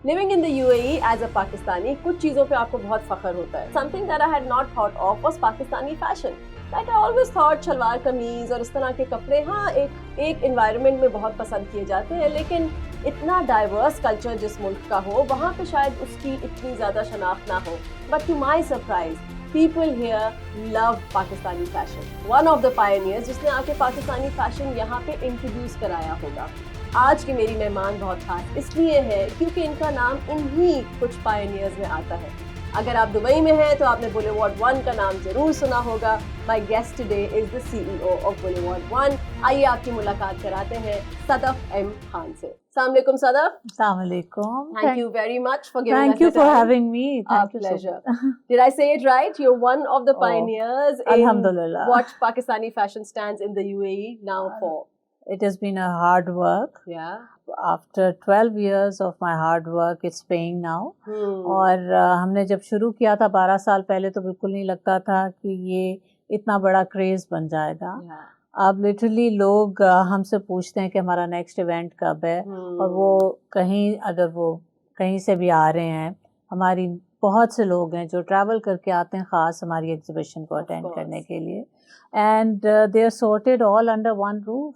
Living in the UAE as a Pakistani, कुछ चीज़ों पे आपको बहुत फख्र होता है. Something that I had not thought of was Pakistani fashion. Like I always thought salwar कमीज और इस तरह के कपड़े हाँ एक environment में बहुत पसंद किए जाते हैं, लेकिन इतना diverse culture जिस मुल्क का हो वहाँ पे शायद उसकी इतनी ज़्यादा शनाख्त ना हो. But to my surprise, people here love Pakistani fashion. One of the pioneers जिसने आके Pakistani fashion यहाँ पे introduce कराया होगा. आज की मेरी मेहमान बहुत खास इसलिए है क्योंकि इनका नाम इन्हीं कुछ पायनियर्स में आता है. अगर आप दुबई में हैं तो आपने बुलेवार्ड 1 का नाम जरूर सुना होगा. My guest today is the CEO of boulevard 1. आइए आपकी मुलाकात कराते हैं सदफ एम खान से. अस्सलाम वालेकुम Sadaf. Assalamu alaikum. Thank you very much for giving Thank us you the for time. having me. Our pleasure. Did I say it right? You're one of the pioneers in Alhamdulillah. what Pakistani fashion stands in the UAE now for. It has been a hard work. Yeah. After 12 years of my hard work, it's paying now. और हमने जब शुरू किया था 12 साल पहले तो बिल्कुल नहीं लगता था कि ये इतना बड़ा क्रेज़ बन जाएगा. अब लिटरली लोग हमसे पूछते हैं कि हमारा नेक्स्ट इवेंट कब है. और वो अगर वो कहीं से भी आ रहे हैं, हमारी बहुत से लोग हैं जो ट्रैवल करके आते हैं ख़ास हमारी एग्जीबिशन को अटेंड करने के लिए. And they are sorted all under one roof.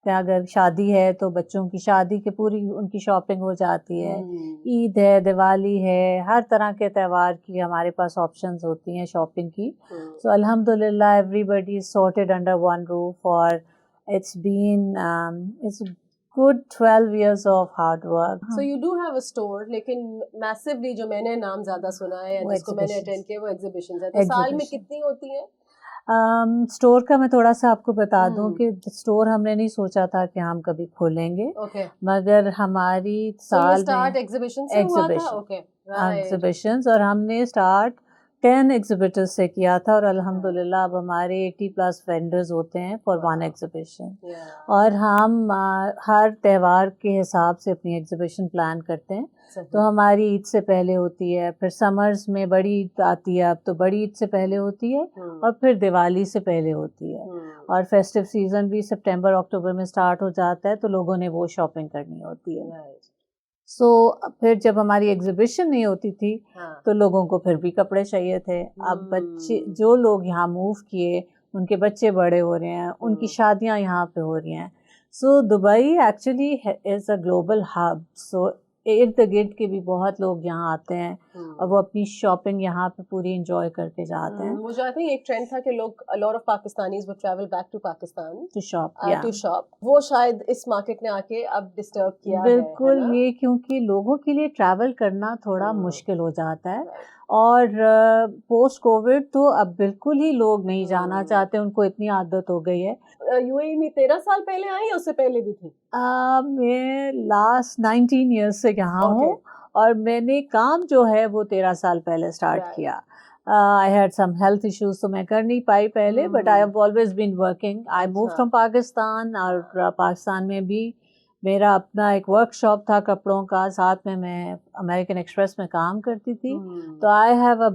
अगर शादी है तो बच्चों की शादी की पूरी उनकी शॉपिंग हो जाती है. ईद है, दिवाली है, हर तरह के त्यौहार की हमारे पास ऑप्शंस होती हैं शॉपिंग की. सो अल्हम्दुलिल्लाह everybody is sorted under one roof. और it's good 12 years of hard work. So you do have a store, लेकिन massively जो मैंने नाम ज़्यादा सुना है या जिसको मैंने अटेंड किया वो exhibitions है. तो साल में कितनी होती है? स्टोर का मैं थोड़ा सा आपको बता दूं कि स्टोर हमने नहीं सोचा था कि हम कभी खोलेंगे. मगर हमारी साल में एग्जीबिशंस और हमने स्टार्ट 10 एग्जिबिटर्स से किया था. और अल्हम्दुलिल्लाह अब हमारे 80+ वेंडर्स होते हैं फॉर वन एग्जीबिशन. और हम हर त्यौहार के हिसाब से अपनी एग्जीबिशन प्लान करते हैं. तो हमारी ईद से पहले होती है, फिर समर्स में बड़ी ईद आती है, अब तो बड़ी ईद से पहले होती है, और फिर दिवाली से पहले होती है. और फेस्टिव सीजन भी सितंबर अक्टूबर में स्टार्ट हो जाता है, तो लोगों ने वो शॉपिंग करनी होती है. सो फिर जब हमारी एग्जीबिशन नहीं होती थी तो लोगों को फिर भी कपड़े चाहिए थे. अब बच्चे जो लोग यहाँ मूव किए उनके बच्चे बड़े हो रहे हैं, उनकी शादियाँ यहाँ पे हो रही हैं. So Dubai actually is a global hub. So इर्द गिर्द के भी बहुत लोग यहाँ आते हैं और वो अपनी शॉपिंग यहाँ पे पूरी एंजॉय करके जाते हैं. मुझे आई थिंक एक ट्रेंड था कि लोग a lot of Pakistanis would travel back to Pakistan to shop. वो शायद इस मार्केट ने आके अब डिस्टर्ब किया बिल्कुल है ये क्योंकि लोगों के लिए ट्रैवल करना थोड़ा मुश्किल हो जाता है. और पोस्ट कोविड तो अब बिल्कुल ही लोग नहीं जाना चाहते, उनको इतनी आदत हो गई है. यूएई में 13 साल पहले आई या उससे पहले भी थी? मैं लास्ट 19 ईयर्स से यहाँ हूँ. और मैंने काम जो है वो 13 साल पहले स्टार्ट किया. I had some health issues तो मैं कर नहीं पाई पहले, but I have always been working. I moved from Pakistan. और पाकिस्तान में भी मेरा अपना एक वर्कशॉप था कपड़ों का, साथ में मैं अमेरिकन एक्सप्रेस में काम करती थी. तो I have a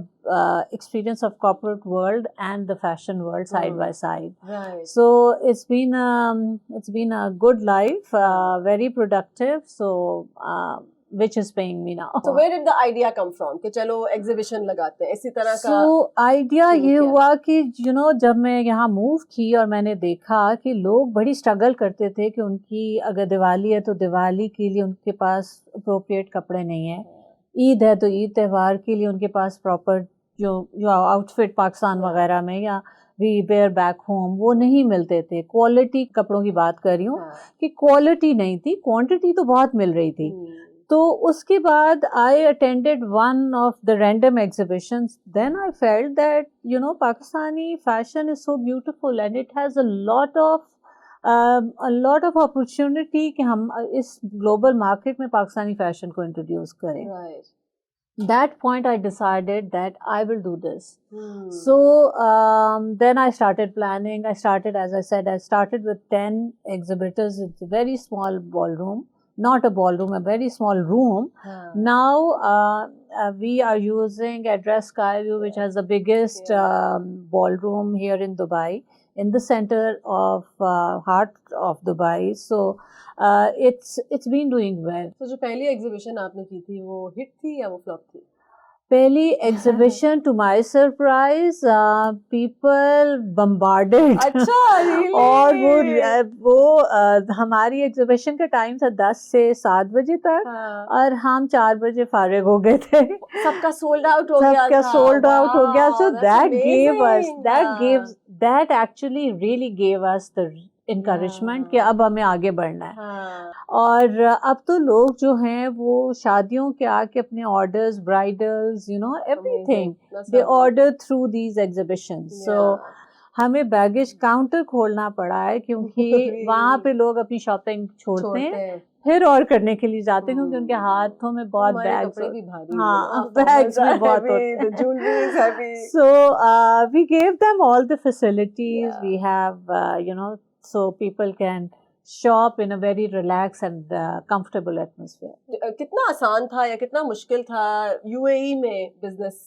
experience of corporate world and the fashion world side by side. So it's been a good life, very productive. So which is paying me now. So where did the idea come from कि चलो exhibition लगाते हैं इसी तरह का? So idea ये हुआ कि जब मैं यहाँ मूव की और मैंने देखा कि लोग बड़ी स्ट्रगल करते थे कि उनकी अगर दिवाली है तो दिवाली के लिए उनके पास अप्रोप्रिएट कपड़े नहीं है. ईद है तो ईद त्यौहार के लिए उनके पास प्रॉपर जो आउटफिट पाकिस्तान वगैरह में या वी वेयर बैक होम वो नहीं मिलते थे. क्वालिटी कपड़ों की बात कर रही हूँ कि क्वालिटी नहीं थी, क्वांटिटी तो बहुत मिल रही थी. तो उसके बाद I attended one of the random exhibitions. Then I felt that Pakistani fashion is so beautiful and it has a lot of opportunity कि हम इस ग्लोबल मार्केट में पाकिस्तानी फैशन को इंट्रोड्यूस करें. That point I decided that I will do this. So then I started planning. I started with 10 exhibitors. It's a very small ballroom. Not a ballroom, a very small room. Now we are using Address Skyview, which has the biggest ballroom here in Dubai. in the center of heart of Dubai. So it's been doing well. तो जो पहली exhibition आपने की थी वो hit थी या वो फ्लॉप थी? पहली exhibition to my surprise people bombarded. अच्छा, really? और वो हमारी एग्जीबिशन का टाइम था 10 से 7 बजे तक. हाँ. और हम 4 बजे फारिग हो गए थे. सबका सोल्ड आउट हो गया था. सोल्ड आउट हो गया. So that's that actually really gave us the encouragement कि अब हमें आगे बढ़ना है. हाँ. और अब तो लोग जो हैं वो शादियों के आके अपने orders, bridals, everything they order through these exhibitions. So हमें बैगेज काउंटर खोलना पड़ा है क्योंकि वहाँ पे लोग अपनी शॉपिंग छोड़ते हैं, फिर और करने के लिए जाते हैं क्योंकि उनके हाथों में बहुत बैग्स, हाँ बैग्स में बहुत होते हैं. So we gave them all the facilities. We have so people can shop in a very relaxed and comfortable atmosphere. कितना आसान था या कितना मुश्किल था यूएई में बिजनेस,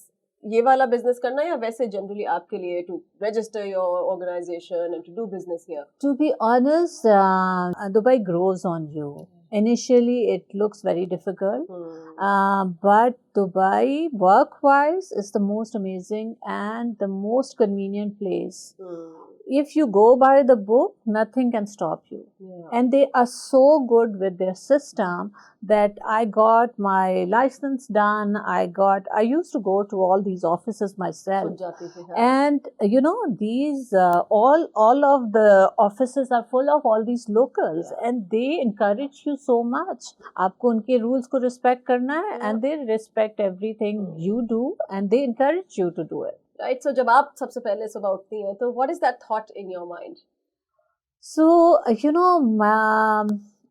ये वाला बिजनेस करना या वैसे जनरली आपके लिए to register your organisation and to do business here? To be honest, Dubai grows on you. Initially, it looks very difficult, but Dubai, work-wise, is the most amazing and the most convenient place. If you go by the book, nothing can stop you. And they are so good with their system that I got my license done. I used to go to all these offices myself. And these all of the offices are full of all these locals, and they encourage you so much. आपको उनके rules को respect करना है, and they respect everything you do, and they encourage you to do it. Right, so जब आप सबसे पहले सुबह उठती हैं तो what is that thought in your mind? So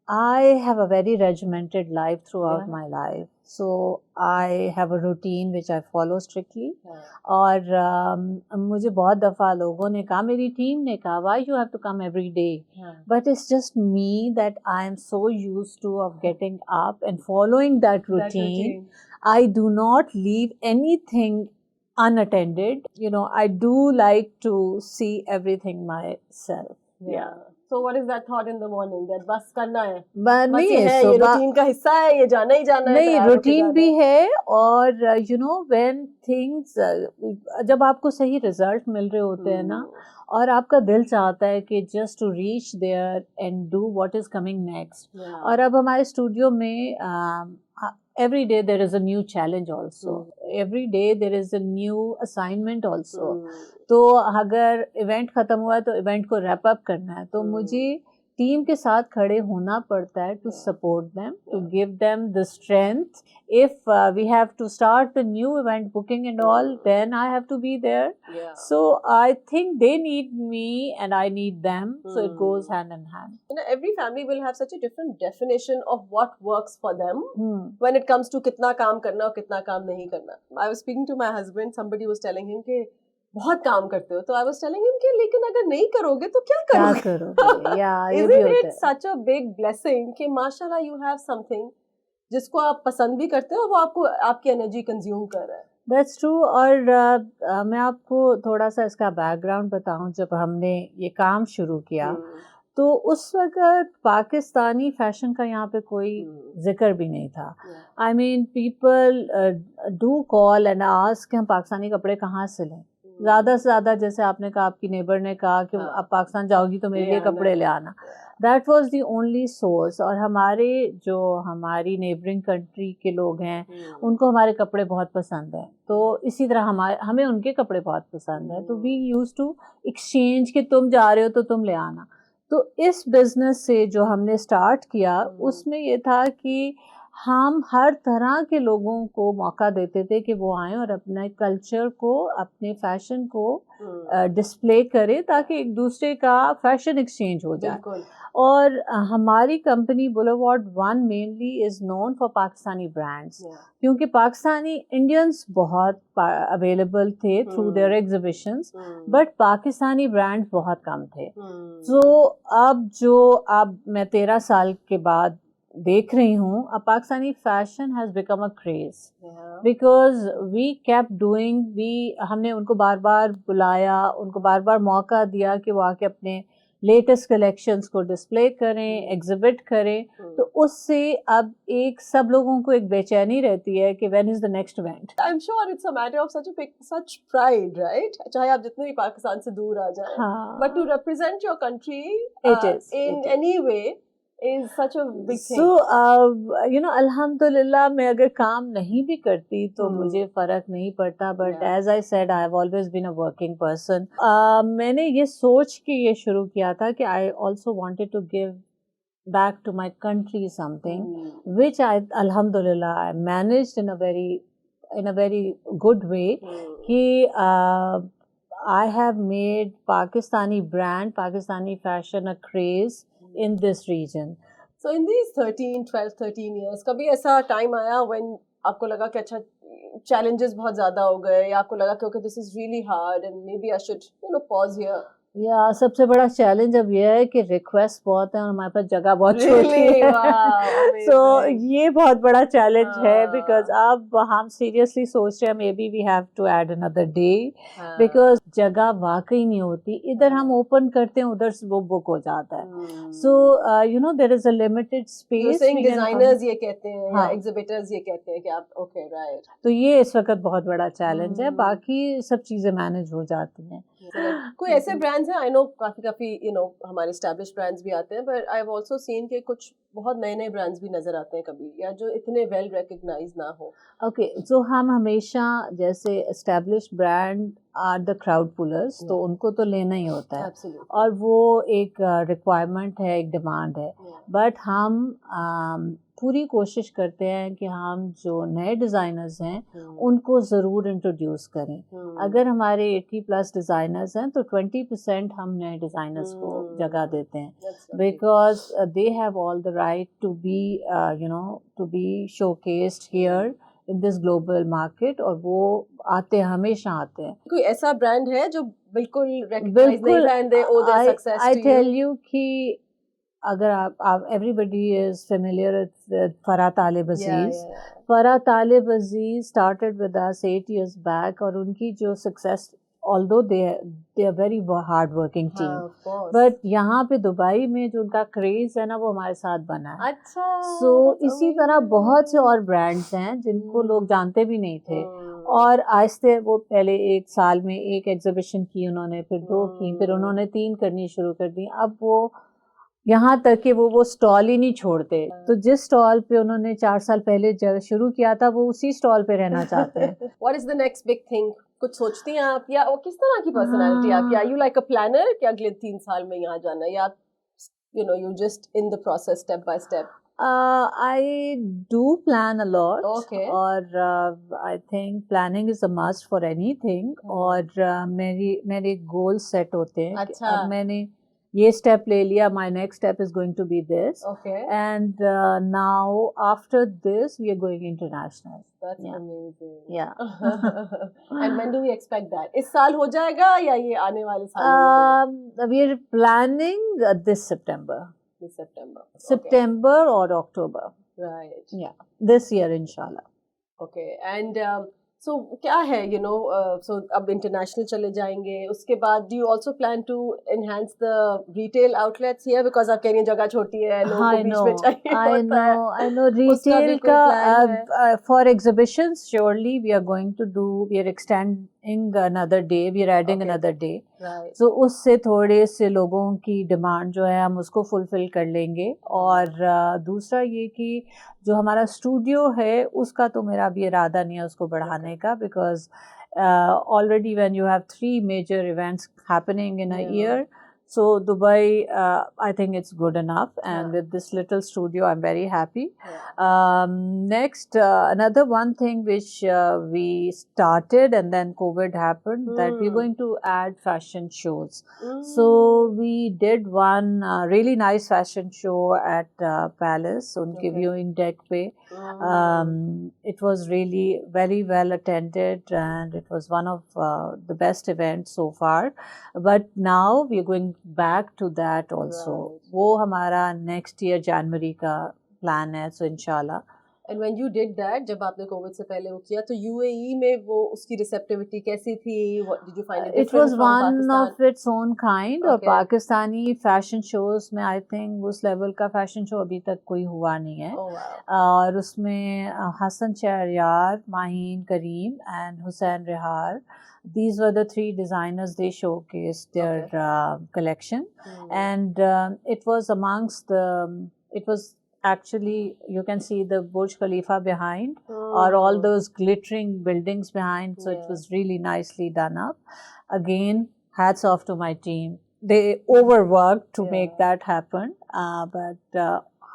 I have a very regimented life throughout my life. So I have a routine which I follow strictly. और मुझे बहुत दफ़ा लोगों ने कहा, मेरी टीम ने कहा, why you have to come every day? But it's just me that I am so used to of getting up and following that routine. I do not leave anything unattended. I do like to see everything myself. So what is that thought in the morning that बस करना है? नहीं है, ये routine का हिस्सा है, ये जाना ही जाना है. नहीं, रूटीन भी है. और when things जब आपको सही रिजल्ट मिल रहे होते हैं ना, और आपका दिल चाहता है कि just to reach there and do what is coming next. और अब हमारे स्टूडियो में every day there is a new challenge also. Every day there is a new assignment also. तो अगर इवेंट ख़त्म हुआ है तो इवेंट को रैप अप करना है, तो मुझे टीम के साथ खड़े होना पड़ता है to support them, to give them the strength. If we have to start the new event booking and all, then I have to be there. So I think they need me and I need them. So it goes hand in hand. Every family will have such a different definition of what works for them when it comes to कितना काम करना और कितना काम नहीं करना. I was speaking to my husband. Somebody was telling him कि बहुत काम करते हो, तो I was telling him कि लेकिन अगर नहीं करोगे तो क्या करोगे? Isn't it such a big blessing कि माशाल्लाह you have something जिसको आप पसंद भी करते हो और वो आपको आपकी एनर्जी कंज्यूम कर रहा है. That's true. और मैं आपको थोड़ा सा इसका बैकग्राउंड बताऊं. जब हमने ये काम शुरू किया तो उस वक्त पाकिस्तानी फैशन का यहाँ पे कोई जिक्र भी नहीं था. I mean people do call and ask कि हम पाकिस्तानी कपड़े कहाँ से लें. ज़्यादा से ज़्यादा जैसे आपने कहा, आपकी नेबर ने कहा कि आप पाकिस्तान जाओगी तो मेरे लिए कपड़े ले आना. That was the only source. और हमारी नेबरिंग कंट्री के लोग हैं, उनको हमारे कपड़े बहुत पसंद हैं, तो इसी तरह हमें उनके कपड़े बहुत पसंद हैं. तो वी यूज्ड टू एक्सचेंज कि तुम जा रहे हो तो तुम ले आना. तो इस बिज़नेस से जो हमने स्टार्ट किया उसमें ये था कि हम हर तरह के लोगों को मौका देते थे कि वो आएं और अपने कल्चर को, अपने फैशन को डिस्प्ले करें ताकि एक दूसरे का फैशन एक्सचेंज हो जाए. और हमारी company boulevard 1 mainly is known for Pakistani brands, क्योंकि पाकिस्तानी इंडियंस बहुत अवेलेबल थे through their exhibitions, but Pakistani brands बहुत कम थे. तो अब मैं 13 साल के बाद देख रही हूँ, Pakistani fashion has become a craze Yeah. Because we kept doing, हमने उनको बार बार बुलाया, उनको बार बार मौका दिया कि वो आके अपने लेटेस्ट कलेक्शंस को डिस्प्ले करें, एग्जिबिट करें, तो उससे अब एक सब लोगों को एक बेचैनी रहती है कि when is the next event. I'm sure it's a matter of such pride, right? चाहे आप जितने भी पाकिस्तान से दूर आ जाए, हाँ, but to represent your country It is, in it is. any way is such a big thing. So you know, अल्हम्दुलिल्लाह मैं अगर काम नहीं भी करती तो मुझे फर्क नहीं पड़ता, but Yeah. As I said I have always been a working person. मैंने ये सोच के ये शुरू किया था कि I also wanted to give back to my country something which I alhamdulillah I managed in a very good way कि I have made Pakistani brand, Pakistani fashion a craze in this region. So in these 13 years कभी ऐसा time आया when आपको लगा कि अच्छा challenges बहुत ज़्यादा हो गए, या आपको लगा कि okay this is really hard and maybe I should pause here? या सबसे बड़ा चैलेंज अब ये है कि रिक्वेस्ट बहुत है और हमारे पास जगह बहुत छोटी है. सो ये बहुत बड़ा चैलेंज है बिकॉज अब हम सीरियसली सोच रहे हैं maybe we have to add another day because जगह वाकई नहीं होती. इधर हम ओपन करते हैं, उधर वो बुक हो जाता है. So you know there is a limited space. Designers ये कहते हैं या एग्जिबिटर्स ये कहते हैं कि आप ओके राइट. तो ये इस वक्त बहुत बड़ा चैलेंज है. बाकी सब चीजें मैनेज हो जाती हैं. कोई ऐसे ब्रांड्स हैं, आई नो काफी हमारे एस्टैब्लिश्ड ब्रांड्स भी आते हैं, but I have also seen कि कुछ बहुत नए ब्रांड्स भी नजर आते हैं कभी, या जो इतने वेल रिकॉग्नाइज्ड ना हो. ओके, सो हम हमेशा जैसे established brand are the crowd pullers, तो उनको तो लेना ही होता है. Absolutely. और वो एक रिक्वायरमेंट है, एक डिमांड है. बट हम पूरी कोशिश करते हैं कि हम जो नए डिज़ाइनर्स हैं उनको ज़रूर इंट्रोड्यूस करें. अगर हमारे 80+ डिज़ाइनर्स हैं तो 20% हम नए डिज़ाइनर्स को जगह देते हैं because they have all the right to be showcased here in this global market. और वो हमेशा आते हैं. कोई ऐसा ब्रांड है जो बिल्कुल रिकॉग्नाइज नहीं था and they owe their success to you? I tell you कि अगर आप everybody is familiar with Farah Talib Aziz. Farah Talib Aziz started with us 8 years back, और उनकी जो success, although they are very hard working team, but यहाँ पे Dubai में जो उनका क्रेज है ना वो हमारे साथ बना है. अच्छा. So इसी तरह बहुत से और ब्रांड्स हैं जिनको लोग जानते भी नहीं थे, और आहिस्ते वो पहले 1 साल में 1 एग्जीबिशन की उन्होंने, फिर 2 की, फिर उन्होंने 3 करनी शुरू कर दी. अब वो यहाँ तक कि वो स्टॉल ही नहीं छोड़ते. तो जिस स्टॉल पे उन्होंने 4 साल पहले शुरू किया था वो उसी स्टॉल पे रहना चाहते हैं. What is the next big thing? कुछ सोचती हैं आप, या किस तरह की पर्सनालिटी आपकी? Are you like a planner कि अगले 3 साल में यहाँ जाना है, या you just in the process step by step? I do plan a lot. Okay. और I think planning is a must for anything. और मेरे goals set होते हैं. अच्छा. अब मैंने ये स्टेप ले लिया, my next step is going to be this. Okay. And now after this we are going international. That's amazing. Yeah. And when do we expect that? इस साल हो जाएगा या ये आने वाले साल? We are planning this September. This September. September or October. Right. Yeah. This year inshallah. Okay. And so क्या है so अब international चले जाएंगे, उसके बाद do you also plan to enhance the retail outlets here, because आप कह रही हैं जगह छोटी है, लोगों को बीच में चाहिए होता है. I know retail का for exhibitions surely we are extending another day, we are adding another day. Right. So उससे थोड़े से लोगों की डिमांड जो है हम उसको फुलफिल कर लेंगे. और दूसरा ये कि जो हमारा स्टूडियो है उसका तो मेरा अभी इरादा नहीं है उसको बढ़ाने का, because already when you have 3 major events happening in a year, so Dubai I think it's good enough, and with this little studio I'm very happy. Next another one thing which we started and then COVID happened, that we're going to add fashion shows. So we did one really nice fashion show at Palace, unke viewing deck pe. It was really very well attended and it was one of the best events so far, but now we are going back to that also. वो हमारा next year January का plan है, सो इंशाल्लाह। And when you did that, जब आपने Covid से पहले वो किया, तो UAE में वो उसकी रिसेप्टिविटी कैसी थी? What did you find it It different was from one Pakistan? of its own kind, और Okay. पाकिस्तानी फैशन शोज में आई थिंक उस लेवल का फैशन शो अभी तक कोई हुआ नहीं है। Oh wow. और उसमें Hasan Shahryar, Maheen Karim and Hussain Rihar, these were the three designers they showcased their collection, and it was amongst the, it was actually, you can see the Burj Khalifa behind, or all those glittering buildings behind, so it was really nicely done up. Again, hats off to my team, they overworked to make that happen, but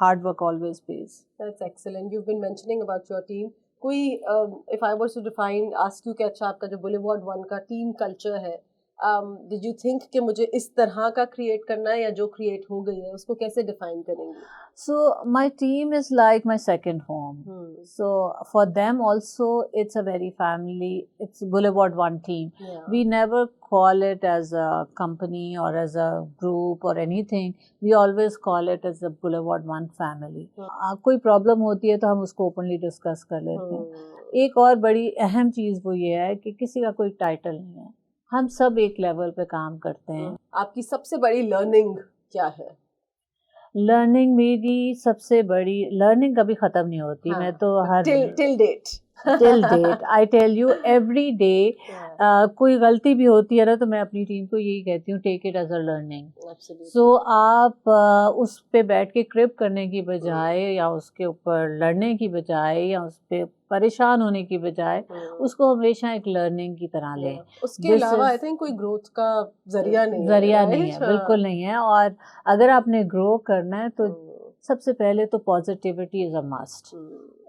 hard work always pays. That's excellent. You've been mentioning about your team. कोई if I was to define, ask you कि अच्छा आपका जो Boulevard One का team culture है, did you think कि मुझे इस तरह का क्रिएट करना है, या जो क्रिएट हो गई है उसको कैसे डिफाइन करेंगे? So my team is like my second home. So for them also it's a very family, it's Boulevard One team. We never call it as a company or as a group or anything. We always call it as a Boulevard One family. कोई problem होती है तो हम उसको openly discuss कर लेते हैं। एक और बड़ी अहम चीज़ वो ये है कि किसी का कोई टाइटल नहीं है, हम सब एक लेवल पे काम करते हैं। आपकी सबसे बड़ी लर्निंग क्या है? लर्निंग, मेरी सबसे बड़ी लर्निंग कभी ख़त्म नहीं होती। मैं तो हर till date I tell you every day कोई गलती भी होती है ना, तो मैं अपनी टीम को यही कहती हूँ, take it as a learning. So आप उस पे बैठ के क्रिप करने की बजाय, या उसके ऊपर लड़ने की बजाय, या उस पे परेशान होने की बजाय, उसको हमेशा एक लर्निंग की तरह लें। उसके अलावा आई थिंक कोई ग्रोथ का जरिया नहीं है, बिल्कुल नहीं है। और अगर आपने ग्रो करना है तो सबसे पहले तो पॉजिटिविटी इज अ मस्ट।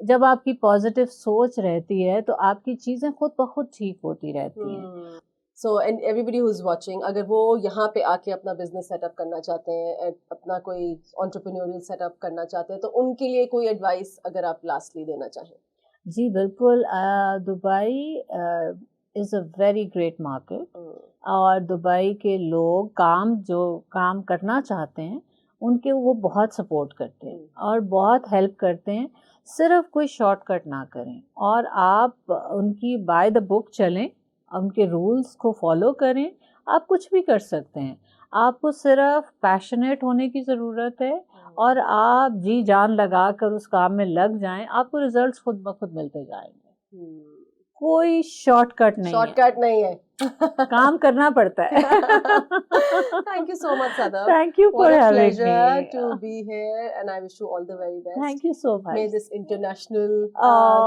जब आपकी पॉजिटिव सोच रहती है तो आपकी चीज़ें खुद ब खुद ठीक होती रहती हैं। So and everybody who is watching, अगर वो यहाँ पे आके अपना बिजनेस सेटअप करना चाहते हैं, अपना कोई एंटरप्रेन्योरियल सेटअप करना चाहते हैं, तो उनके लिए कोई एडवाइस अगर आप लास्टली देना चाहें? जी बिल्कुल, Dubai is a very great market, और दुबई के लोग जो काम करना चाहते हैं उनके वो बहुत सपोर्ट करते हैं और बहुत हेल्प करते हैं। सिर्फ कोई शॉर्टकट ना करें, और आप उनकी बाय द बुक चलें, उनके रूल्स को फॉलो करें। आप कुछ भी कर सकते हैं, आपको सिर्फ पैशनेट होने की ज़रूरत है, और आप जी जान लगा कर उस काम में लग जाएं, आपको रिजल्ट्स खुद ब खुद मिलते जाएंगे। कोई शॉर्टकट नहीं है, काम करना पड़ता है। Thank you so much, Sadaf. Thank you for having me. What a pleasure to be here, and I wish you all the very best. Thank you so much. May this international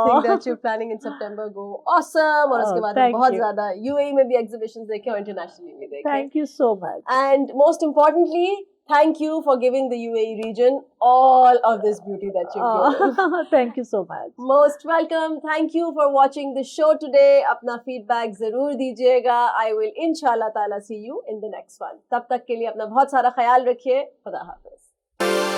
thing that you're planning in September go awesome, और उसके बाद बहुत ज़्यादा UAE में भी exhibitions देखें और internationally भी देखें। Thank you so much. And most importantly, thank you for giving the UAE region all of this beauty that you've given. Thank you so much. Most welcome. Thank you for watching the show today. अपना feedback ज़रूर दीजिएगा. I will इंशाल्लाह ताला see you in the next one. तब तक के लिए अपना बहुत सारा ख्याल रखिए. खुदा हाफिज़.